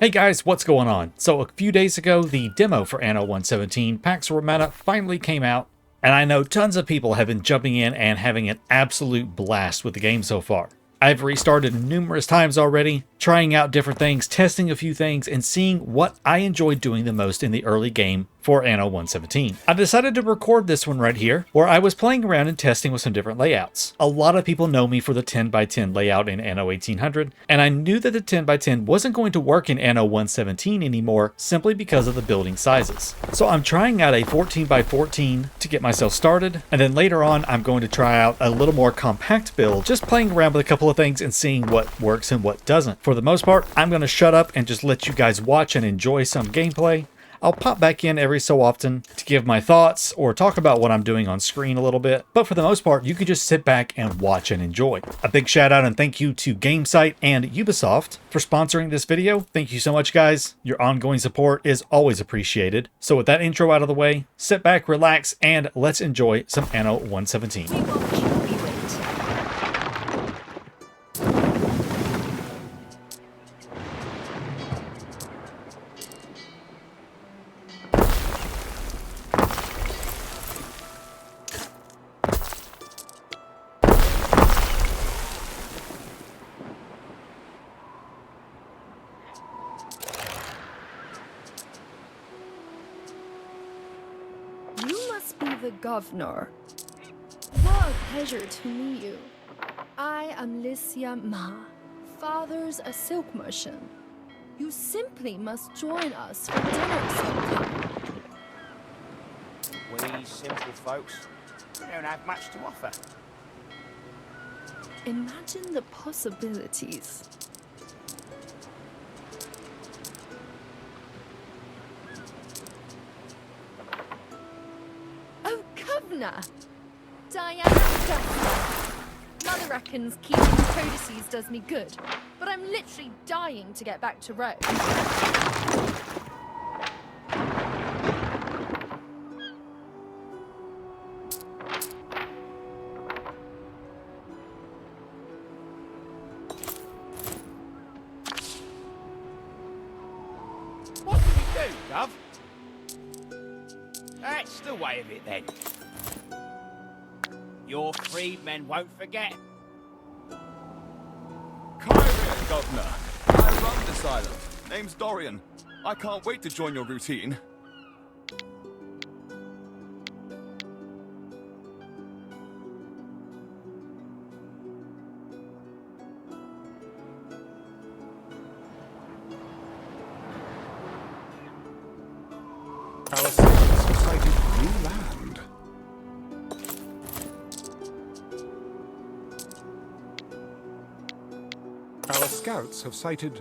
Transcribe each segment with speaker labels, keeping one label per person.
Speaker 1: Hey guys, what's going on? So a few days ago, the demo for Anno 117 Pax Romana finally came out, and I know tons of people have been jumping in and having an absolute blast with the game so far. I've restarted numerous times already, trying out different things, testing a few things, and seeing what I enjoyed doing the most in the early game for Anno 117. I decided to record this one right here, where I was playing around and testing with some different layouts. A lot of people know me for the 10x10 layout in Anno 1800, and I knew that the 10x10 wasn't going to work in Anno 117 anymore simply because of the building sizes. So I'm trying out a 14x14 to get myself started, and then later on I'm going to try out a little more compact build, just playing around with a couple of things and seeing what works and what doesn't. For the most part, I'm going to shut up and just let you guys watch and enjoy some gameplay. I'll pop back in every so often to give my thoughts or talk about what I'm doing on screen a little bit, but for the most part, you can just sit back and watch and enjoy. A big shout out and thank you to GameSite and Ubisoft for sponsoring this video. Thank you so much, guys. Your ongoing support is always appreciated. So with that intro out of the way, sit back, relax, and let's enjoy some Anno 117.
Speaker 2: The governor. What a pleasure to meet you. I am Lycia Ma, father's a silk merchant. You simply must join us for dinner sometime.
Speaker 3: We simple folks, we don't have much to offer.
Speaker 2: Imagine the possibilities. Diana, Mother reckons keeping codices does me good, but I'm literally dying to get back to Rome.
Speaker 3: What do we do, Gov? That's the way of it then. Your freedmen won't forget.
Speaker 4: Kyrie, Governor. I run this island. Name's Dorian. I can't wait to join your routine. Our scouts have sighted new land. Our scouts have sighted...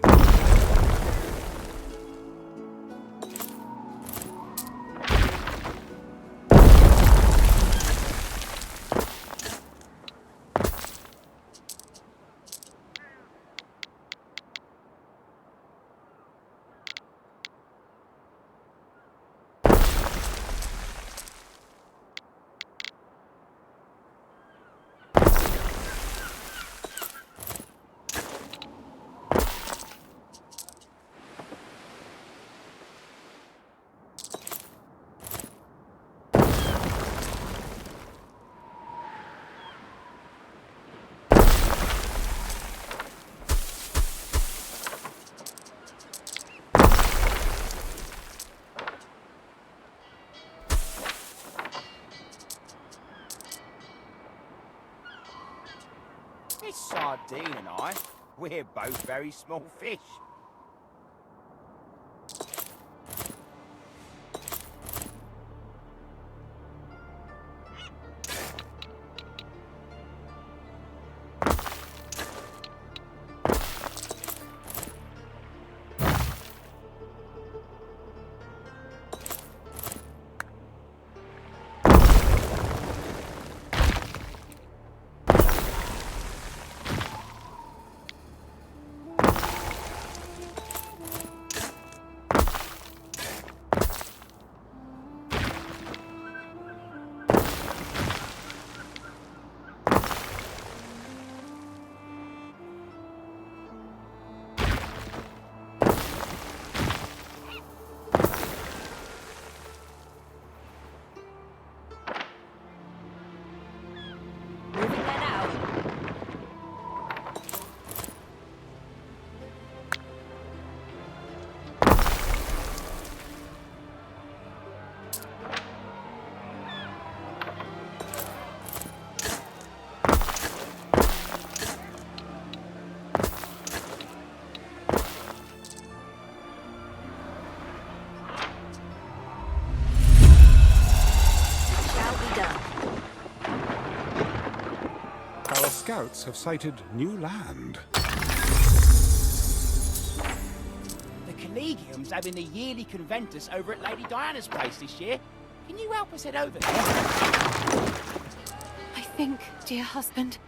Speaker 3: Miss Sardine and I, we're both very small fish.
Speaker 5: scouts have sighted new land.
Speaker 3: The Collegium's having a yearly conventus over at Lady Diana's place this year. Can you help us head over there?
Speaker 6: I think, dear husband.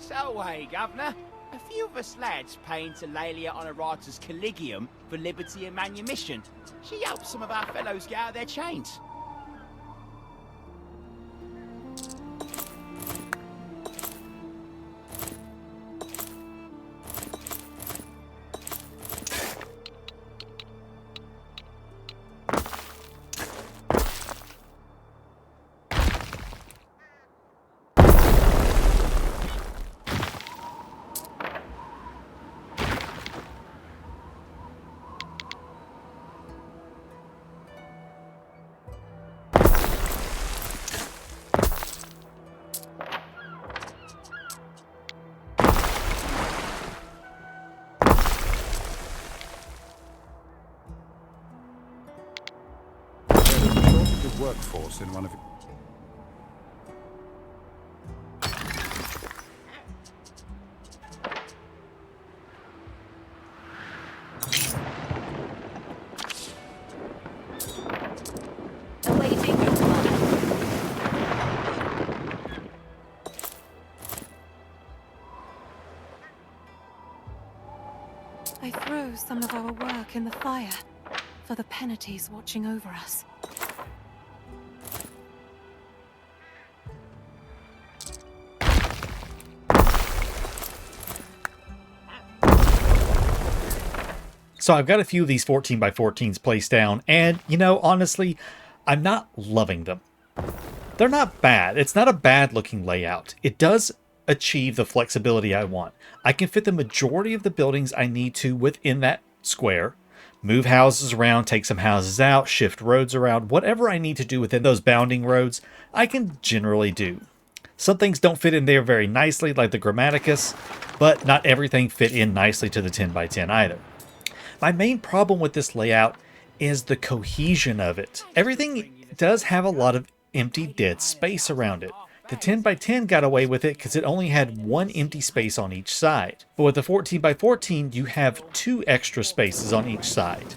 Speaker 3: So, hey, Governor. A few of us lads paying to Laelia Honorata's Collegium for liberty and manumission. She helps some of our fellows get out of their chains.
Speaker 5: Workforce in one of
Speaker 6: Awaiting your order. I throw some of our work in the fire for the penalties watching over us.
Speaker 1: So I've got a few of these 14x14s placed down, and, you know, honestly, I'm not loving them. They're not bad. It's not a bad looking layout. It does achieve the flexibility I want. I can fit the majority of the buildings I need to within that square, move houses around, take some houses out, shift roads around, whatever I need to do within those bounding roads, I can generally do. Some things don't fit in there very nicely, like the Grammaticus, but not everything fit in nicely to the 10x10 either. My main problem with this layout is the cohesion of it. Everything does have a lot of empty dead space around it. The 10x10 got away with it because it only had one empty space on each side. But with the 14x14, you have 2 extra spaces on each side.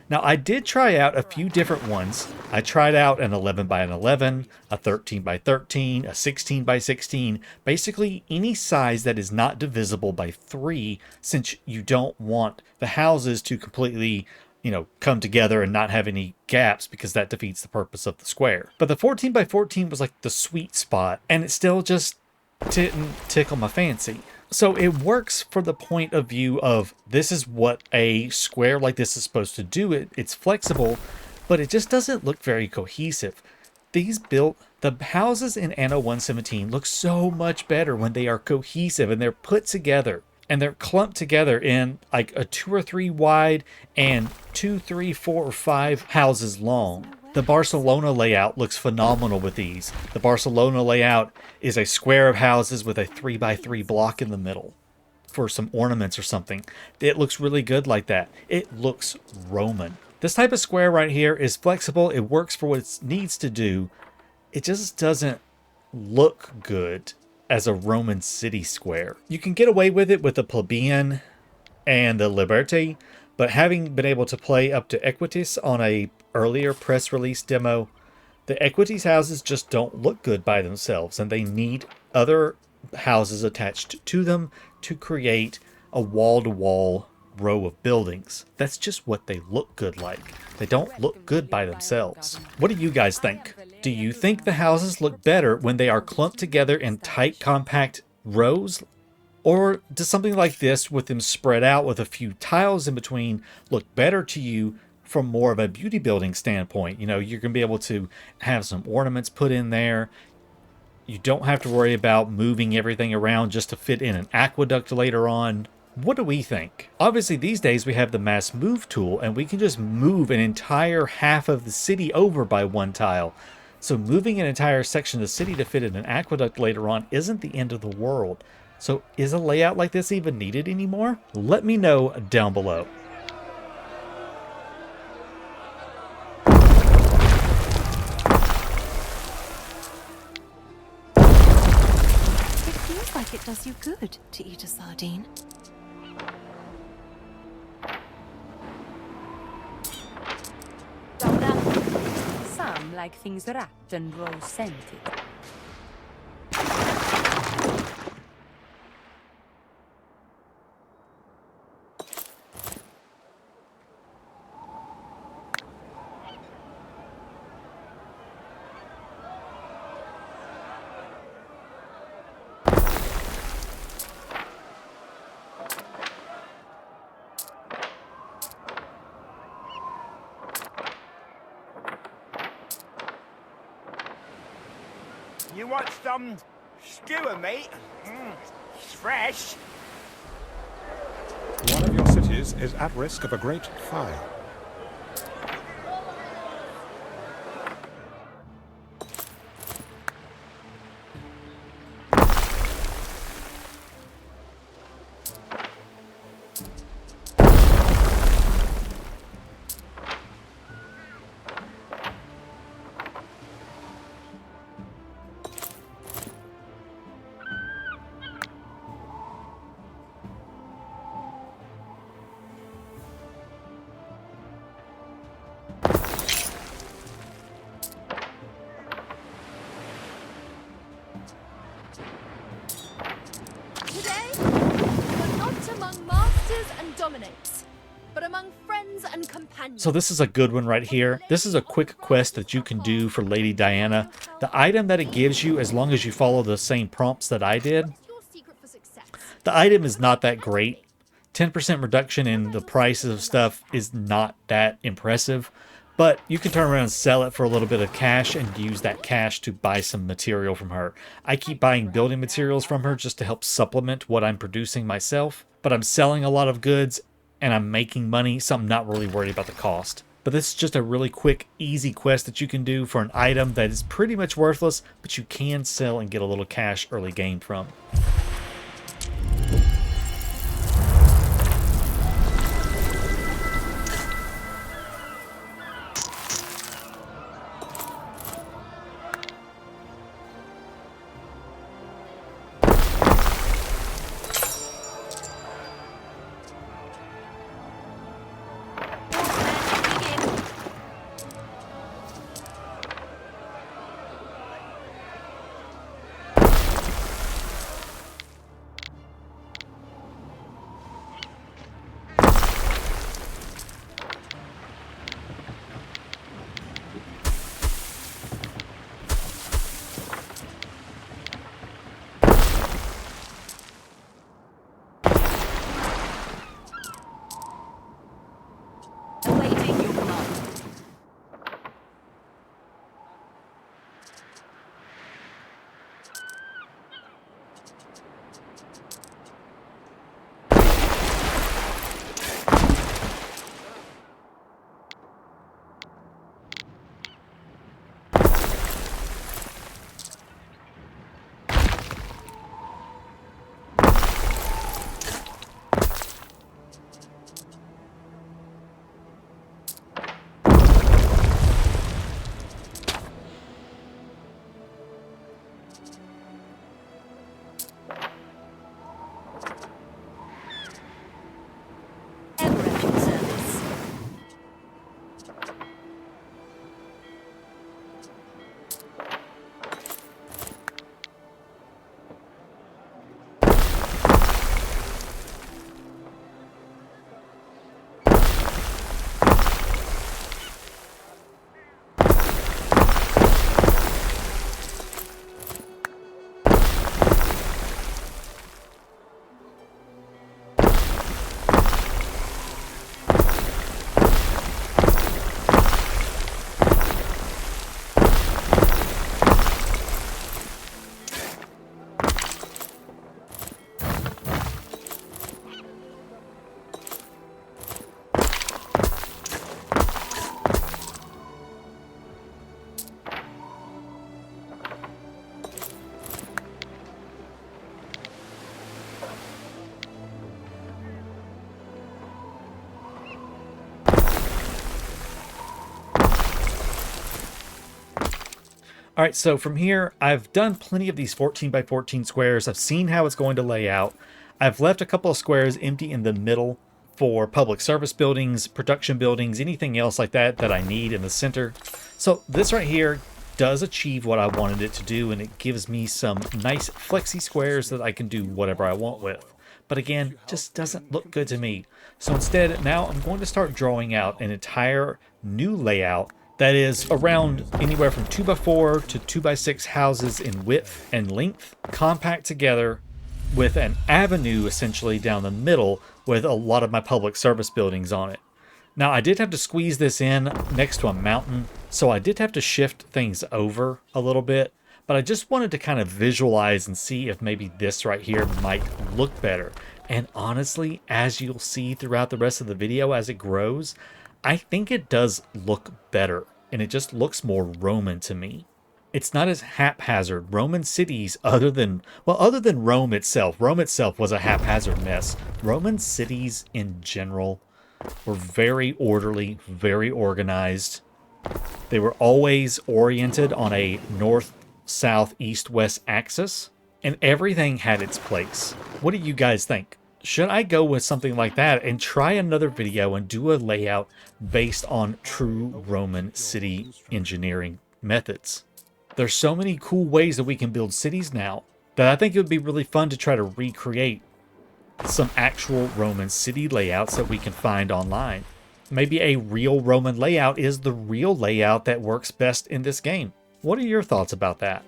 Speaker 1: Now, I did try out a few different ones. I tried out an 11x11, a 13x13, a 16x16, basically any size that is not divisible by 3, since you don't want the houses to completely, you know, come together and not have any gaps, because that defeats the purpose of the square. But the 14x14 was like the sweet spot, and it still just didn't tickle my fancy. So it works for the point of view of this is what a square like this is supposed to do. It's flexible, but it just doesn't look very cohesive. The houses in Anno 117 look so much better when they are cohesive and they're put together. And they're clumped together in like a 2 or 3 wide and 2, 3, 4, or 5 houses long. The Barcelona layout looks phenomenal with these. The Barcelona layout is a square of houses with a 3x3 block in the middle for some ornaments or something. It looks really good like that. It looks Roman. This type of square right here is flexible. It works for what it needs to do. It just doesn't look good as a Roman city square. You can get away with it with the Plebeian and the Liberty, but having been able to play up to Equitis on a earlier press release demo, the Equities houses just don't look good by themselves, and they need other houses attached to them to create a wall-to-wall row of buildings. That's just what they look good like. They don't look good by themselves. What do you guys think? Do you think the houses look better when they are clumped together in tight, compact rows? Or does something like this, with them spread out with a few tiles in between, look better to you from more of a beauty building standpoint? You know, you're going to be able to have some ornaments put in there. You don't have to worry about moving everything around just to fit in an aqueduct later on. What do we think? Obviously, these days we have the mass move tool, and we can just move an entire half of the city over by one tile. So moving an entire section of the city to fit in an aqueduct later on isn't the end of the world. So is a layout like this even needed anymore? Let me know down below.
Speaker 6: It feels like like it does you good to eat a sardine.
Speaker 7: Some like things wrapped and rose scented.
Speaker 3: You want some skewer meat? It's fresh.
Speaker 5: One of your cities is at risk of a great fire.
Speaker 2: Today, we're not among masters and dominates, but among friends and companions.
Speaker 1: So this is a good one right here. This is a quick quest that you can do for Lady Diana. The item that it gives you, as long as you follow the same prompts that I did,
Speaker 2: What's your secret for success?
Speaker 1: the item is not that great. 10% reduction in the prices of stuff is not that impressive, but you can turn around and sell it for a little bit of cash and use that cash to buy some material from her. I keep buying building materials from her just to help supplement what I'm producing myself, but I'm selling a lot of goods and I'm making money, so I'm not really worried about the cost. But this is just a really quick, easy quest that you can do for an item that is pretty much worthless, but you can sell and get a little cash early game from. All right, so from here, I've done plenty of these 14 by 14 squares. I've seen how it's going to lay out. I've left a couple of squares empty in the middle for public service buildings, production buildings, anything else like that that I need in the center. So this right here does achieve what I wanted it to do, and it gives me some nice flexy squares that I can do whatever I want with. But again, just doesn't look good to me. So instead, now I'm going to start drawing out an entire new layout that is around anywhere from 2x4 to 2x6 houses in width and length, compact together with an avenue essentially down the middle with a lot of my public service buildings on it. Now, I did have to squeeze this in next to a mountain, so I did have to shift things over a little bit, but I just wanted to kind of visualize and see if maybe this right here might look better. And honestly, as you'll see throughout the rest of the video as it grows, I think it does look better, and it just looks more Roman to me. It's not as haphazard. Roman cities, other than Rome itself was a haphazard mess. Roman cities in general were very orderly, very organized. They were always oriented on a north, south, east, west axis, and everything had its place. What do you guys think? Should I go with something like that and try another video and do a layout based on true Roman city engineering methods? There's so many cool ways that we can build cities now that I think it would be really fun to try to recreate some actual Roman city layouts that we can find online. Maybe a real Roman layout is the real layout that works best in this game. What are your thoughts about that?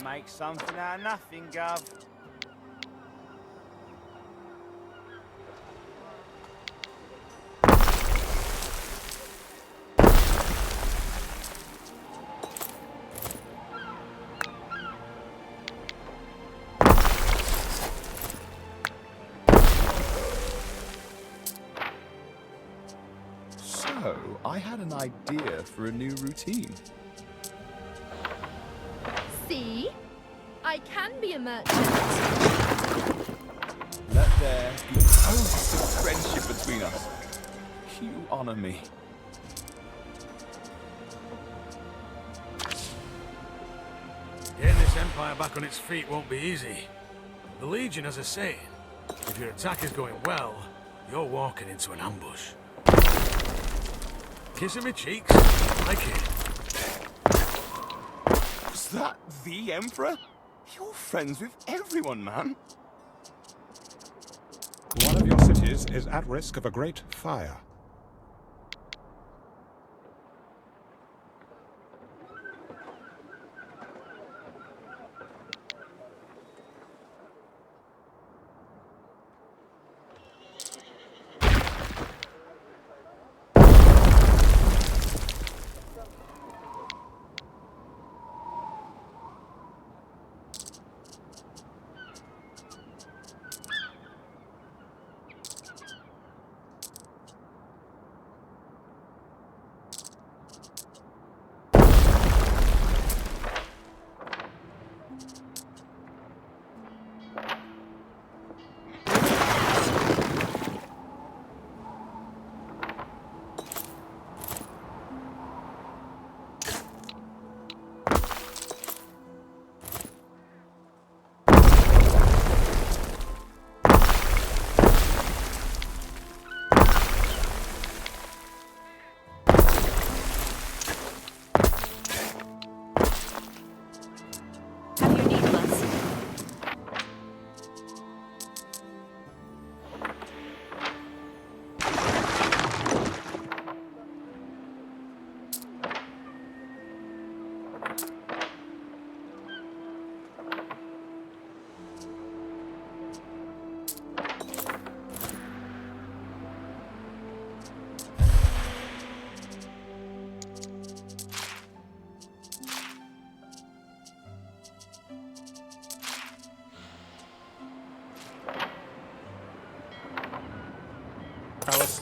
Speaker 3: Make something out of nothing, Gov.
Speaker 4: So, I had an idea for a new routine.
Speaker 2: See? I can be a merchant.
Speaker 4: Let there be oaths of friendship between us. You honor me.
Speaker 8: Getting this empire back on its feet won't be easy. The Legion has a saying: if your attack is going well, you're walking into an ambush. Kissing me cheeks, like it.
Speaker 4: Was that the Emperor? You're friends with everyone, man.
Speaker 5: One of your cities is at risk of a great fire.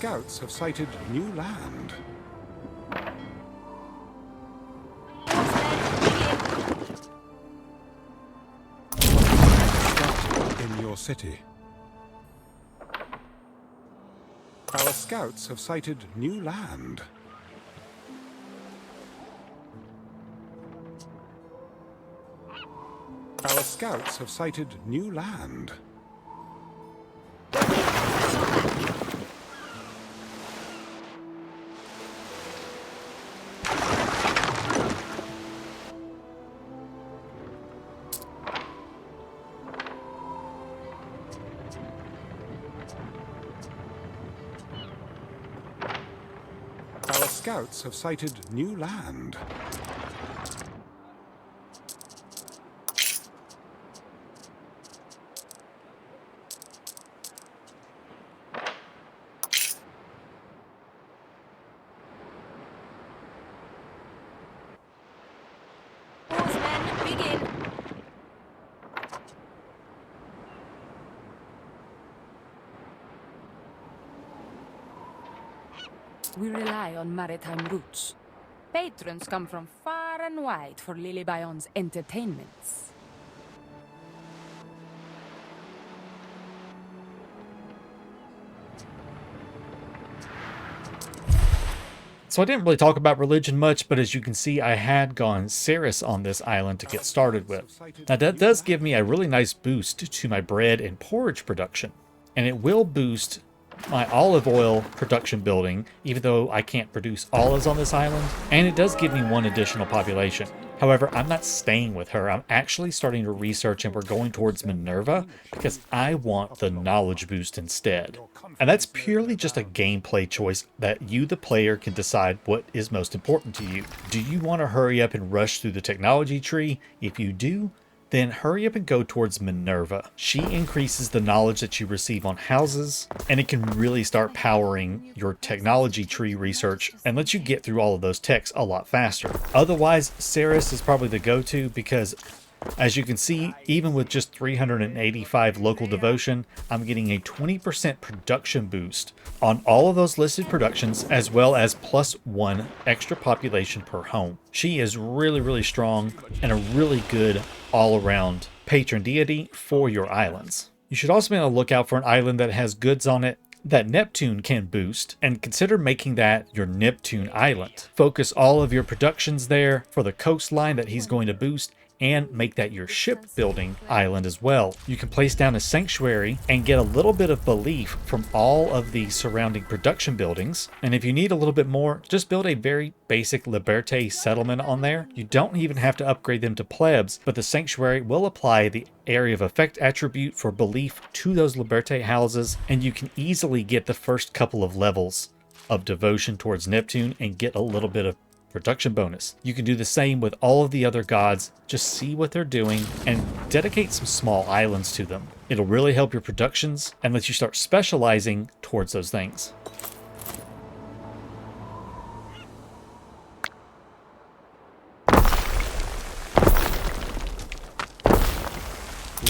Speaker 5: scouts have sighted new land. Scout in your city. Our scouts have sighted new land. Our scouts have sighted new land. Our scouts have sighted new land.
Speaker 7: Horsemen, begin! We rely on maritime routes. Patrons come from far and wide for Lily Bayon's entertainments.
Speaker 1: So I didn't really talk about religion much, but as you can see, I had gone Ceres on this island to get started with. Now that does give me a really nice boost to my bread and porridge production, and it will boost my olive oil production building, even though I can't produce olives on this island, and it does give me one additional population. However, I'm not staying with her. I'm actually starting to research, and we're going towards Minerva because I want the knowledge boost instead. And that's purely just a gameplay choice that you, the player, can decide what is most important to you. Do you want to hurry up and rush through the technology tree? If you do, then hurry up and go towards Minerva. She increases the knowledge that you receive on houses, and it can really start powering your technology tree research and lets you get through all of those techs a lot faster. Otherwise, Ceres is probably the go-to because, as you can see, even with just 385 local devotion, I'm getting a 20% production boost on all of those listed productions, as well as +1 extra population per home. She is really, really strong and a really good all-around patron deity for your islands. You should also be on the lookout for an island that has goods on it that Neptune can boost, and consider making that your Neptune island. Focus all of your productions there for the coastline that he's going to boost, and make that your shipbuilding island as well. You can place down a sanctuary and get a little bit of belief from all of the surrounding production buildings. And if you need a little bit more, just build a very basic Liberté settlement on there. You don't even have to upgrade them to plebs, but the sanctuary will apply the area of effect attribute for belief to those Liberté houses, and you can easily get the first couple of levels of devotion towards Neptune and get a little bit of production bonus. You can do the same with all of the other gods. Just see what they're doing and dedicate some small islands to them. It'll really help your productions and let you start specializing towards those things.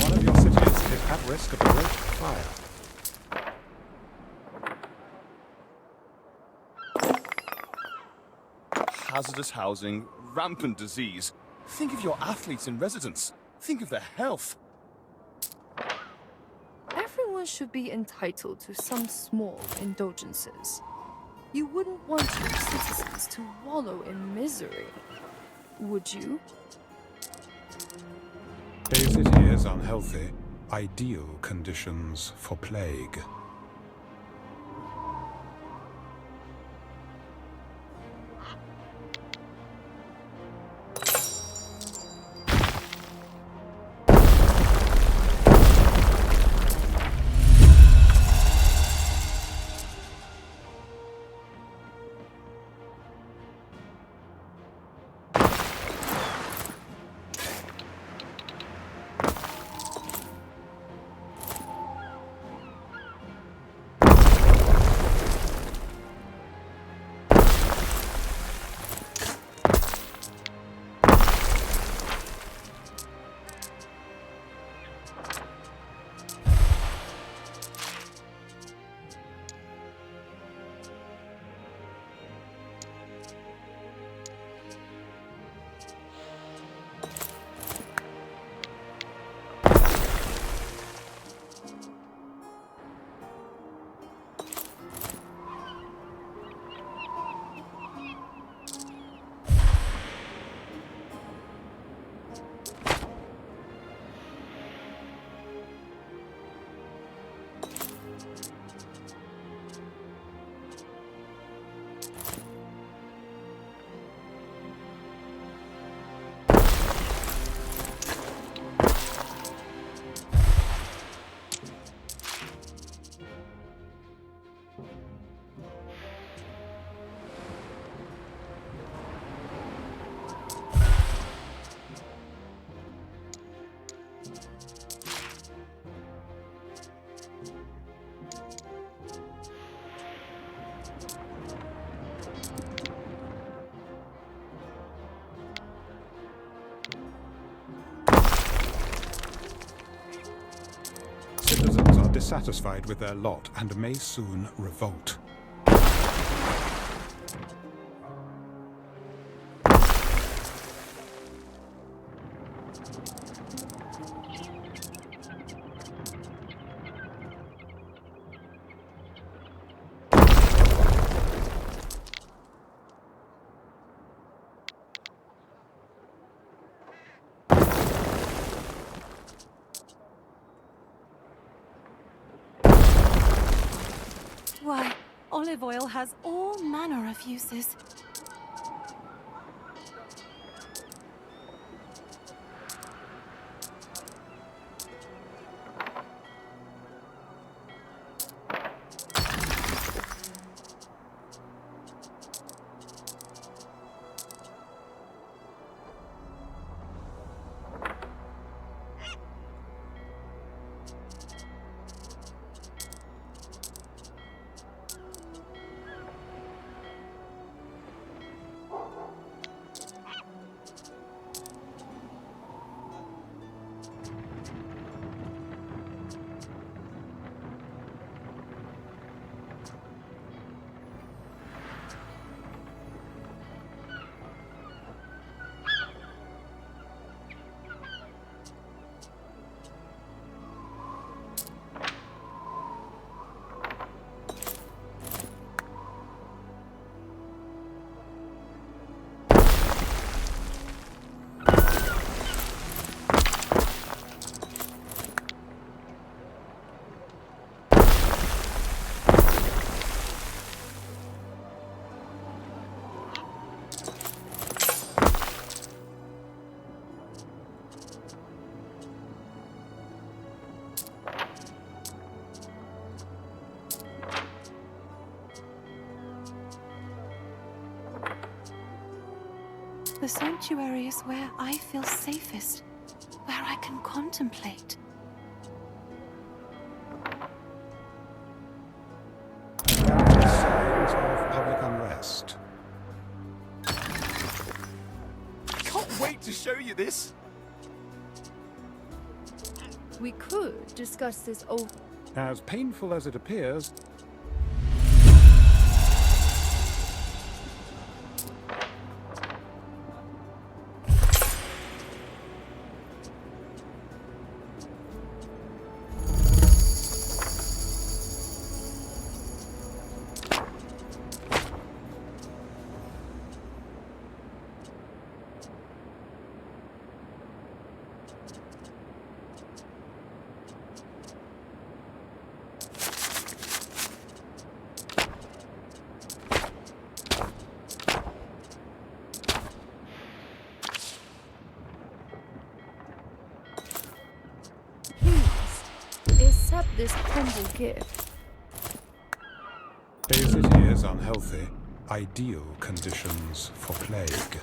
Speaker 5: One of your cities is at risk of a great fire.
Speaker 4: Hazardous housing, rampant disease. Think of your athletes in residence. Think of their health.
Speaker 2: Everyone should be entitled to some small indulgences. You wouldn't want your citizens to wallow in misery, would you?
Speaker 5: A city is unhealthy. Ideal conditions for plague. dissatisfied with their lot and may soon revolt.
Speaker 6: Why, olive oil has all manner of uses. The sanctuary is where I feel safest, where I can contemplate.
Speaker 5: Signs of public unrest.
Speaker 4: Can't wait to show you this.
Speaker 2: We could discuss this over.
Speaker 5: As painful as it appears,
Speaker 2: Accept this humble gift.
Speaker 5: the city is unhealthy. Ideal conditions for plague.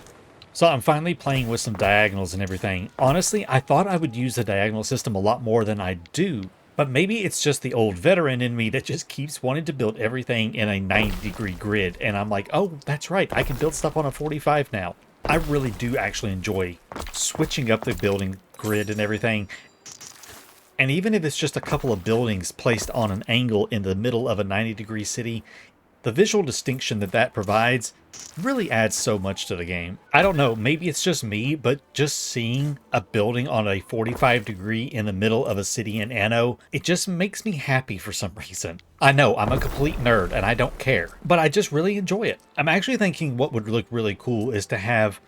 Speaker 1: So I'm finally playing with some diagonals and everything. Honestly, I thought I would use the diagonal system a lot more than I do, but maybe it's just the old veteran in me that just keeps wanting to build everything in a 90-degree grid, and I'm like, oh, that's right, I can build stuff on a 45 now. I really do actually enjoy switching up the building grid and everything. And even if it's just a couple of buildings placed on an angle in the middle of a 90-degree city, the visual distinction that that provides really adds so much to the game. I don't know, maybe it's just me, but just seeing a building on a 45-degree in the middle of a city in Anno, it just makes me happy for some reason. I know, I'm a complete nerd and I don't care, but I just really enjoy it. I'm actually thinking what would look really cool is to have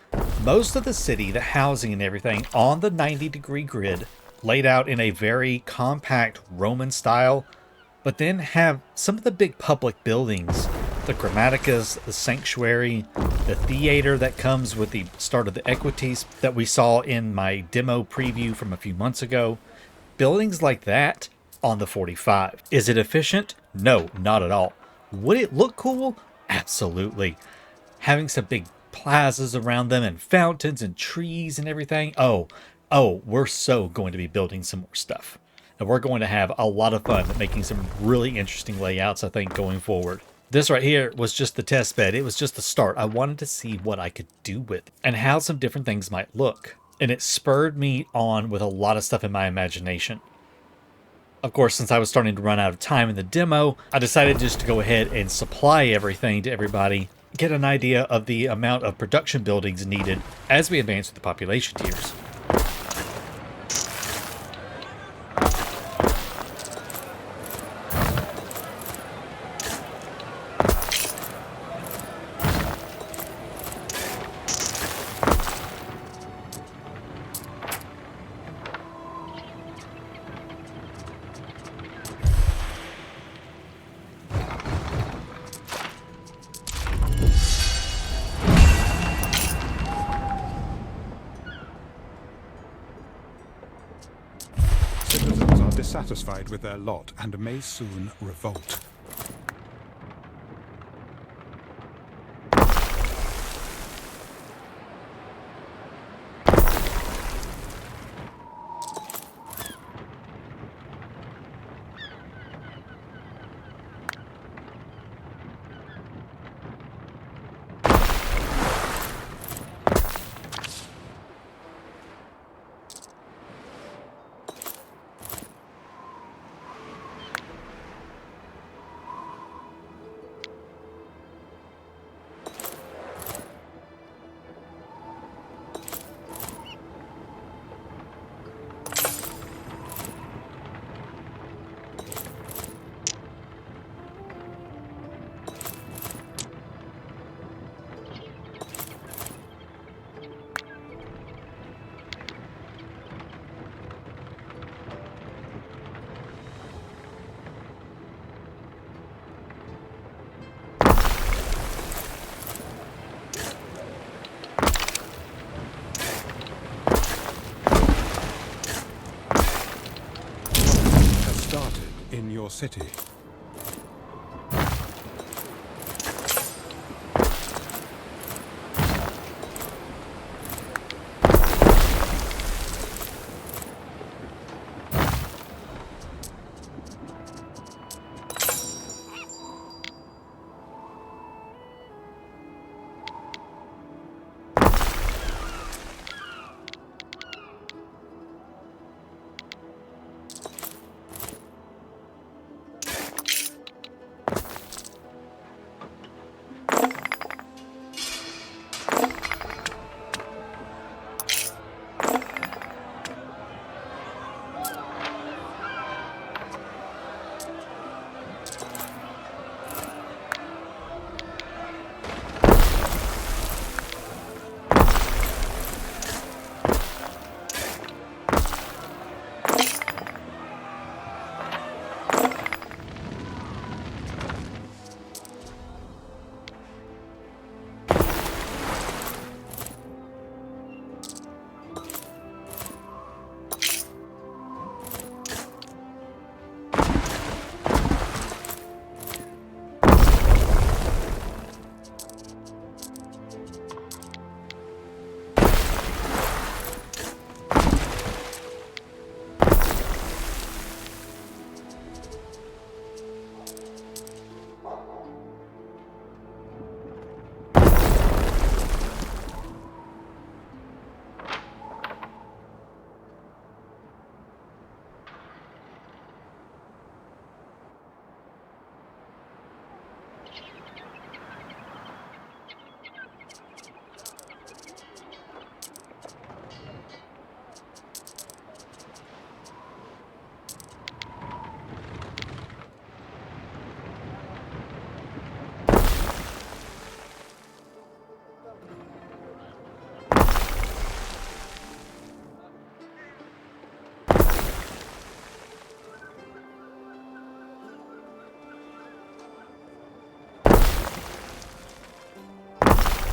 Speaker 1: most of the city, the housing and everything, on the 90-degree grid, laid out in a very compact Roman style, but then have some of the big public buildings, the Grammaticas, the Sanctuary, the theater that comes with the start of the Equities that we saw in my demo preview from a few months ago. Buildings like that on the 45. Is it efficient? No, not at all. Would it look cool? Absolutely. Having some big plazas around them and fountains and trees and everything. Oh, we're so going to be building some more stuff. And we're going to have a lot of fun making some really interesting layouts, I think, going forward. This right here was just the test bed. It was just the start. I wanted to see what I could do with it and how some different things might look. And it spurred me on with a lot of stuff in my imagination. Of course, since I was starting to run out of time in the demo, I decided just to go ahead and supply everything to everybody, get an idea of the amount of production buildings needed as we advance through the population tiers.
Speaker 5: Citizens are dissatisfied with their lot and may soon revolt. In your city.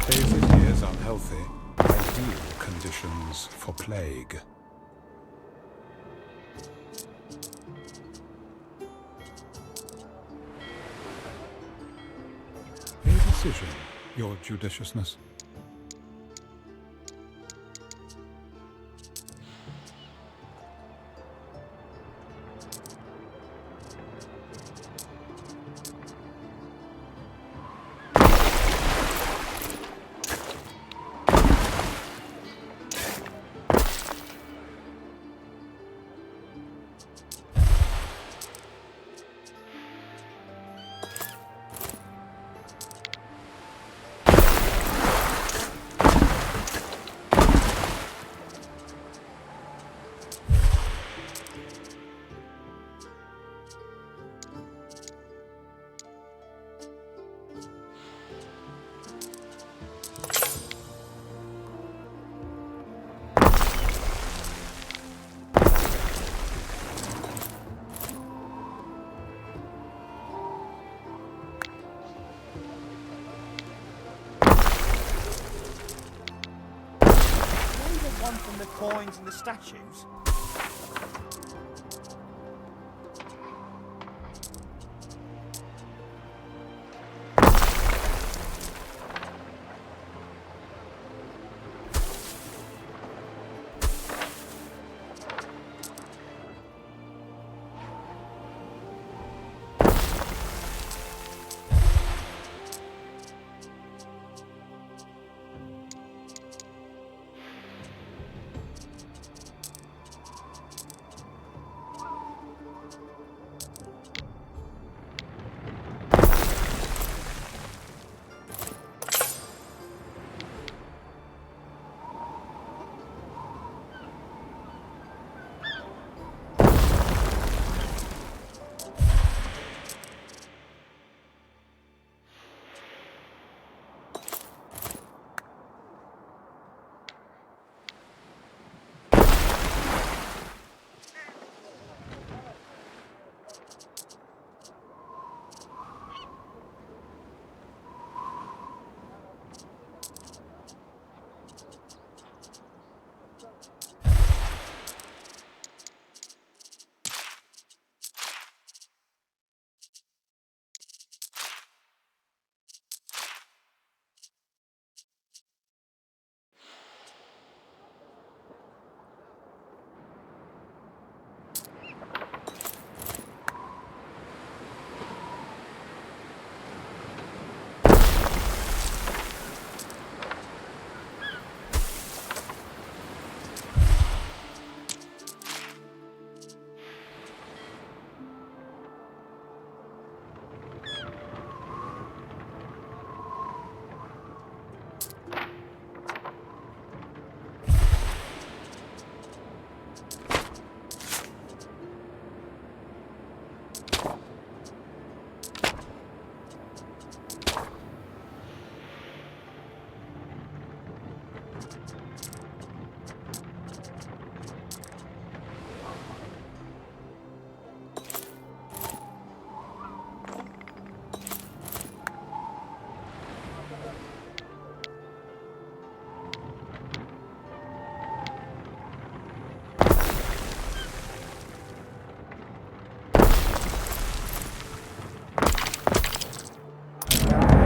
Speaker 5: City is unhealthy. Ideal conditions for plague. A decision, your judiciousness.
Speaker 3: one from the coins and the statues?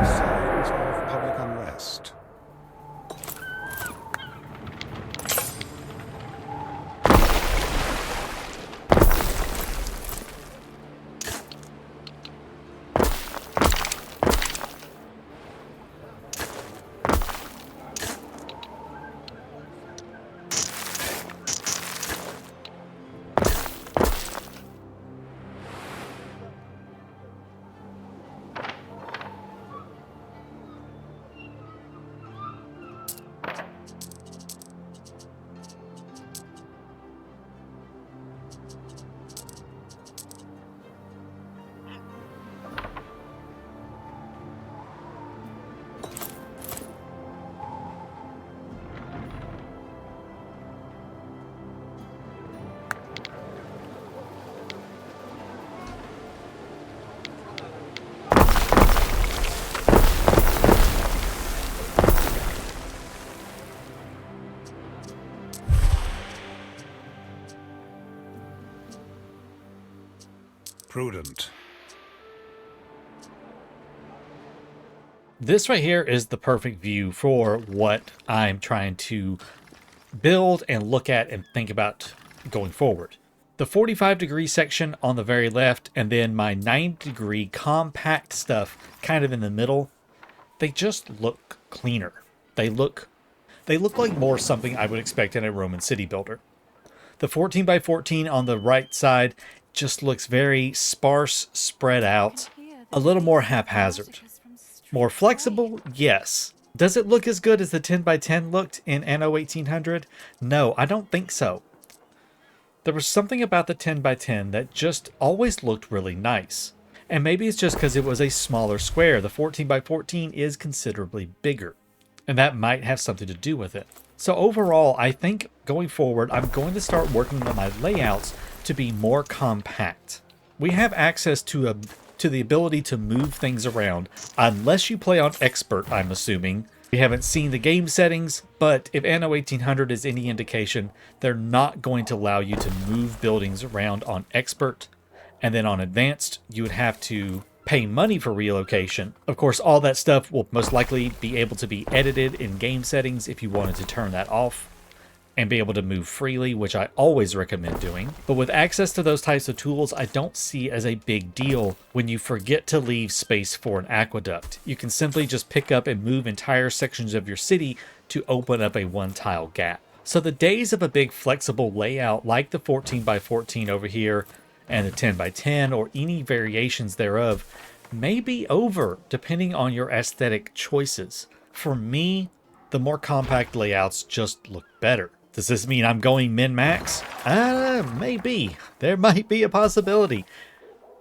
Speaker 5: Signs of public unrest. Prudent.
Speaker 1: This right here is the perfect view for what I'm trying to build and look at and think about going forward. The 45-degree section on the very left, and then my 90-degree compact stuff kind of in the middle, they just look cleaner. They look like more something I would expect in a Roman city builder. The 14 by 14 on the right side just looks very sparse, spread out, a little more haphazard. More flexible? Yes. Does it look as good as the 10 by 10 looked in Anno 1800? No, I don't think so. There was something about the 10 by 10 that just always looked really nice. And maybe it's just because it was a smaller square. The 14 by 14 is considerably bigger, and that might have something to do with it. So overall, I think going forward, I'm going to start working on my layouts to be more compact. We have access to the ability to move things around, unless you play on Expert, I'm assuming. We haven't seen the game settings, but if Anno 1800 is any indication, they're not going to allow you to move buildings around on Expert, and then on Advanced, you would have to pay money for relocation. Of course, all that stuff will most likely be able to be edited in game settings if you wanted to turn that off and be able to move freely, which I always recommend doing. But with access to those types of tools, I don't see as a big deal when you forget to leave space for an aqueduct. You can simply just pick up and move entire sections of your city to open up a one-tile gap. So the days of a big flexible layout like the 14x14 over here and the 10x10 or any variations thereof may be over depending on your aesthetic choices. For me, the more compact layouts just look better. Does this mean I'm going min-max? Maybe. There might be a possibility.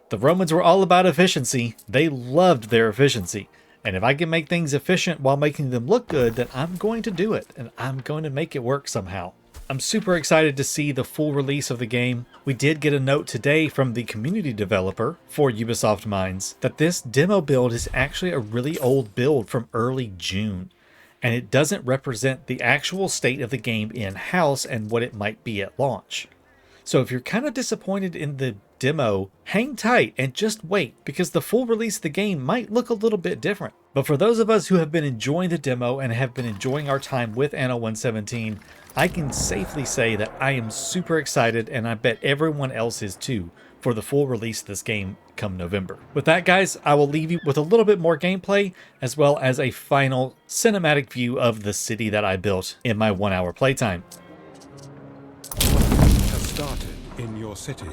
Speaker 1: The Romans were all about efficiency. They loved their efficiency. And if I can make things efficient while making them look good, then I'm going to do it. And I'm going to make it work somehow. I'm super excited to see the full release of the game. We did get a note today from the community developer for Ubisoft Minds that this demo build is actually a really old build from early June. And it doesn't represent the actual state of the game in-house and what it might be at launch. So if you're kind of disappointed in the demo, hang tight and just wait, because the full release of the game might look a little bit different. But for those of us who have been enjoying the demo and have been enjoying our time with Anno 117, I can safely say that I am super excited, and I bet everyone else is too, for the full release of this game come November. With that, guys, I will leave you with a little bit more gameplay, as well as a final cinematic view of the city that I built in my 1 hour playtime.
Speaker 5: Has started in your city.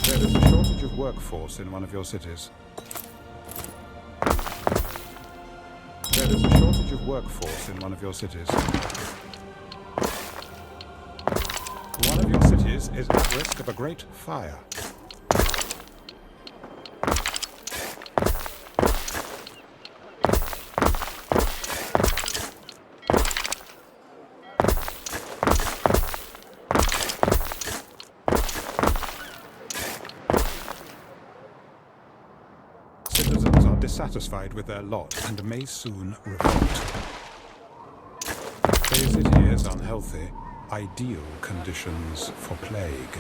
Speaker 5: There is a shortage of workforce in one of your cities. There is a shortage of workforce in one of your cities. One of your cities is at risk of a great fire. dissatisfied with their lot and may soon revolt. Their city is unhealthy. Ideal conditions for plague.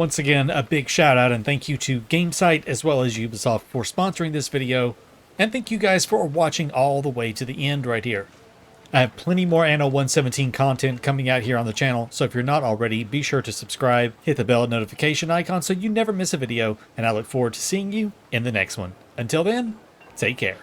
Speaker 1: Once again, a big shout out and thank you to GameSite as well as Ubisoft for sponsoring this video. And thank you guys for watching all the way to the end right here. I have plenty more Anno 117 content coming out here on the channel, so if you're not already, be sure to subscribe, hit the bell notification icon so you never miss a video, and I look forward to seeing you in the next one. Until then, take care.